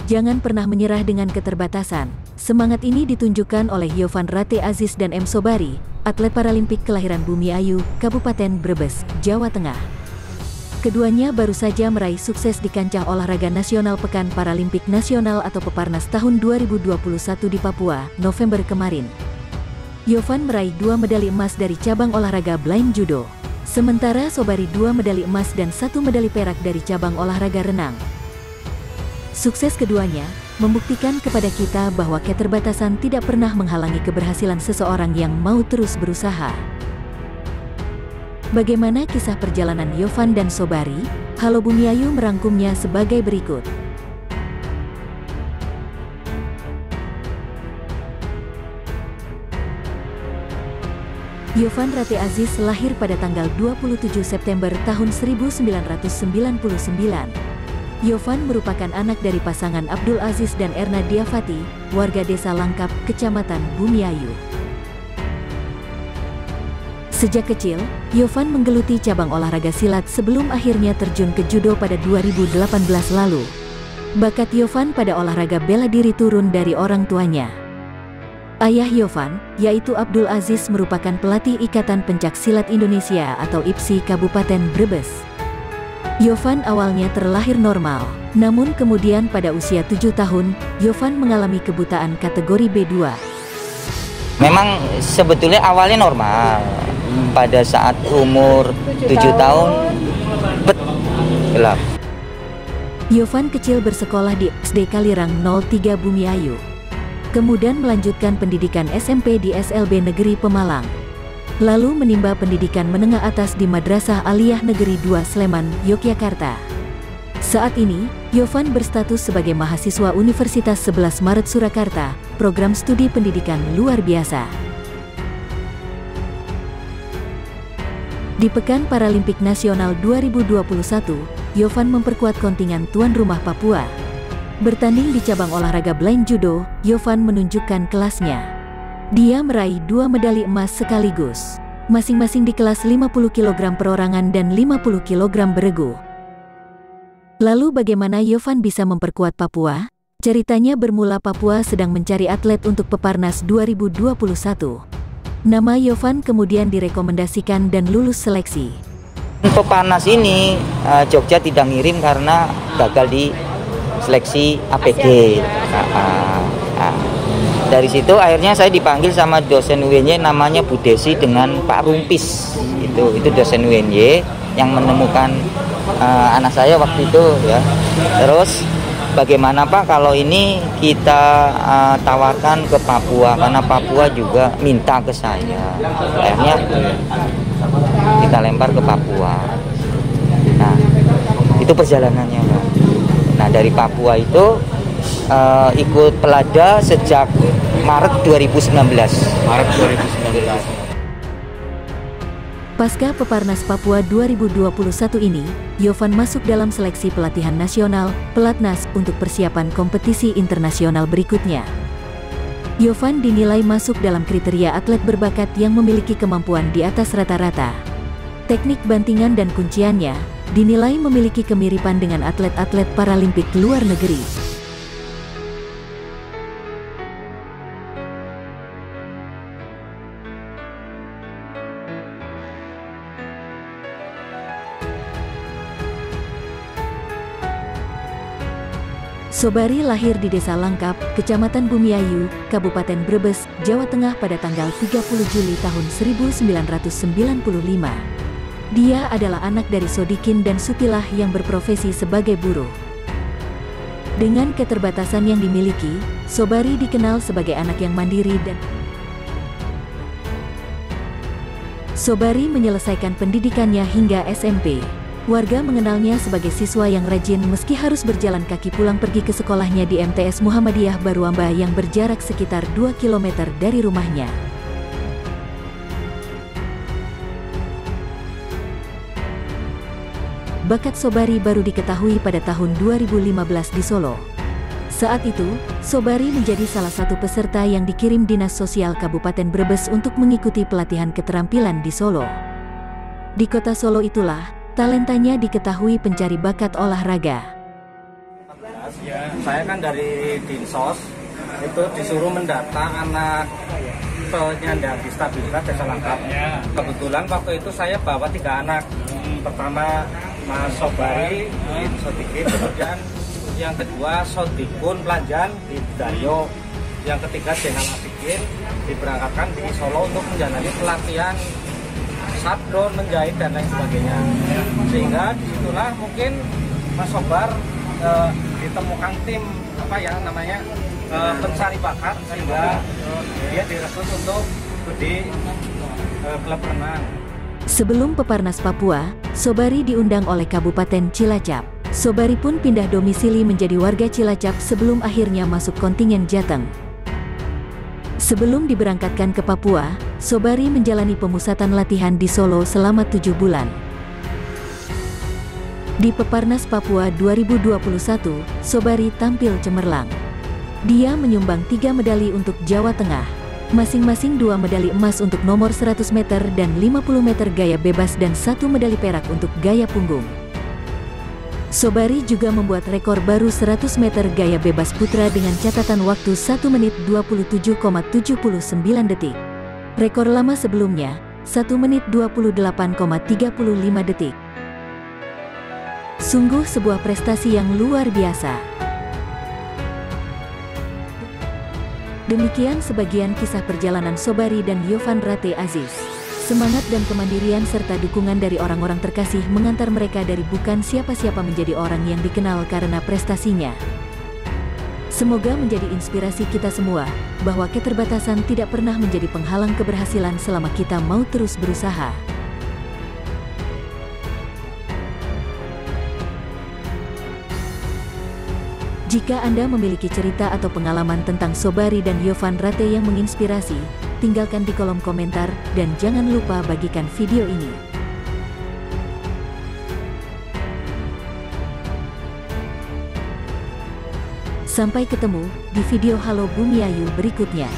Jangan pernah menyerah dengan keterbatasan. Semangat ini ditunjukkan oleh Yovan Rate Aziz dan M. Sobari, atlet Paralimpik kelahiran Bumiayu, Kabupaten Brebes, Jawa Tengah. Keduanya baru saja meraih sukses di kancah olahraga nasional Pekan Paralimpik Nasional atau Peparnas tahun 2021 di Papua, November kemarin. Yovan meraih 2 medali emas dari cabang olahraga blind judo. Sementara Sobari 2 medali emas dan 1 medali perak dari cabang olahraga renang. Sukses keduanya membuktikan kepada kita bahwa keterbatasan tidak pernah menghalangi keberhasilan seseorang yang mau terus berusaha. Bagaimana kisah perjalanan Yovan dan Sobari? Halo Bumiayu merangkumnya sebagai berikut. Yovan Rate Aziz lahir pada tanggal 27 September tahun 1999. Yovan merupakan anak dari pasangan Abdul Aziz dan Erna Diafati, warga Desa Langkap, Kecamatan Bumiayu. Sejak kecil, Yovan menggeluti cabang olahraga silat sebelum akhirnya terjun ke judo pada 2018 lalu. Bakat Yovan pada olahraga bela diri turun dari orang tuanya. Ayah Yovan, yaitu Abdul Aziz, merupakan pelatih Ikatan Pencak Silat Indonesia atau IPSI Kabupaten Brebes. Yovan awalnya terlahir normal, namun kemudian pada usia 7 tahun, Yovan mengalami kebutaan kategori B2. Memang sebetulnya awalnya normal. Pada saat umur 7 tahun, gelap. Yovan kecil bersekolah di SD Kalirang 03 Bumiayu. Kemudian melanjutkan pendidikan SMP di SLB Negeri Pemalang. Lalu menimba pendidikan menengah atas di Madrasah Aliyah Negeri 2 Sleman, Yogyakarta. Saat ini, Yovan berstatus sebagai mahasiswa Universitas 11 Maret Surakarta, program studi pendidikan luar biasa. Di Pekan Paralimpik Nasional 2021, Yovan memperkuat kontingen tuan rumah Papua. Bertanding di cabang olahraga blind judo, Yovan menunjukkan kelasnya. Dia meraih 2 medali emas sekaligus, masing-masing di kelas 50 kg perorangan dan 50 kg beregu. Lalu bagaimana Yovan bisa memperkuat Papua? Ceritanya bermula Papua sedang mencari atlet untuk Peparnas 2021. Nama Yovan kemudian direkomendasikan dan lulus seleksi. Peparnas ini Jogja tidak ngirim karena gagal di seleksi APG. Dari situ akhirnya saya dipanggil sama dosen UNY namanya Bu Desi dengan Pak Rumpis. Itu dosen UNY yang menemukan anak saya waktu itu ya. Terus bagaimana Pak kalau ini kita tawarkan ke Papua, karena Papua juga minta ke saya. Akhirnya kita lempar ke Papua. Nah, itu perjalanannya Pak. Nah, dari Papua itu ikut Pelada sejak Maret 2019. Pasca Peparnas Papua 2021 ini, Yovan masuk dalam seleksi pelatihan nasional, Pelatnas, untuk persiapan kompetisi internasional berikutnya. Yovan dinilai masuk dalam kriteria atlet berbakat yang memiliki kemampuan di atas rata-rata. Teknik bantingan dan kunciannya dinilai memiliki kemiripan dengan atlet-atlet Paralimpik luar negeri. Sobari lahir di Desa Langkap, Kecamatan Bumiayu, Kabupaten Brebes, Jawa Tengah pada tanggal 30 Juli tahun 1995. Dia adalah anak dari Sodikin dan Sutilah yang berprofesi sebagai buruh. Dengan keterbatasan yang dimiliki, Sobari dikenal sebagai anak yang mandiri dan Sobari menyelesaikan pendidikannya hingga SMP. Warga mengenalnya sebagai siswa yang rajin meski harus berjalan kaki pulang pergi ke sekolahnya di MTS Muhammadiyah Baruamba yang berjarak sekitar 2 km dari rumahnya. Bakat Sobari baru diketahui pada tahun 2015 di Solo. Saat itu, Sobari menjadi salah satu peserta yang dikirim Dinas Sosial Kabupaten Brebes untuk mengikuti pelatihan keterampilan di Solo. Di kota Solo itulah talentanya diketahui pencari bakat olahraga. Saya kan dari Dinsos, itu disuruh mendata anak penyandang disabilitas desa lengkap. Kebetulan waktu itu saya bawa 3 anak. Pertama Mas Sobari di Sodikin, kemudian yang kedua Sodikun Pelanjan di Dayo, yang ketiga Jenal Asikin diberangkatkan di Solo untuk menjalani pelatihan sablon, menjahit dan lain sebagainya. Sehingga disitulah mungkin Mas Sobar ditemukan tim pencari bakat, sehingga dia direkrut untuk di klub renang. Sebelum Peparnas Papua, Sobari diundang oleh Kabupaten Cilacap. Sobari pun pindah domisili menjadi warga Cilacap sebelum akhirnya masuk kontingen Jateng. Sebelum diberangkatkan ke Papua, Sobari menjalani pemusatan latihan di Solo selama 7 bulan. Di Peparnas Papua 2021, Sobari tampil cemerlang. Dia menyumbang 3 medali untuk Jawa Tengah, masing-masing 2 medali emas untuk nomor 100 meter dan 50 meter gaya bebas dan 1 medali perak untuk gaya punggung. Sobari juga membuat rekor baru 100 meter gaya bebas putra dengan catatan waktu 1 menit 27,79 detik. Rekor lama sebelumnya, 1 menit 28,35 detik. Sungguh sebuah prestasi yang luar biasa. Demikian sebagian kisah perjalanan Sobari dan Yovan Rate Aziz. Semangat dan kemandirian serta dukungan dari orang-orang terkasih mengantar mereka dari bukan siapa-siapa menjadi orang yang dikenal karena prestasinya. Semoga menjadi inspirasi kita semua, bahwa keterbatasan tidak pernah menjadi penghalang keberhasilan selama kita mau terus berusaha. Jika Anda memiliki cerita atau pengalaman tentang Sobari dan Yovan Rate yang menginspirasi, tinggalkan di kolom komentar dan jangan lupa bagikan video ini. Sampai ketemu di video Halo Bumi Ayu berikutnya.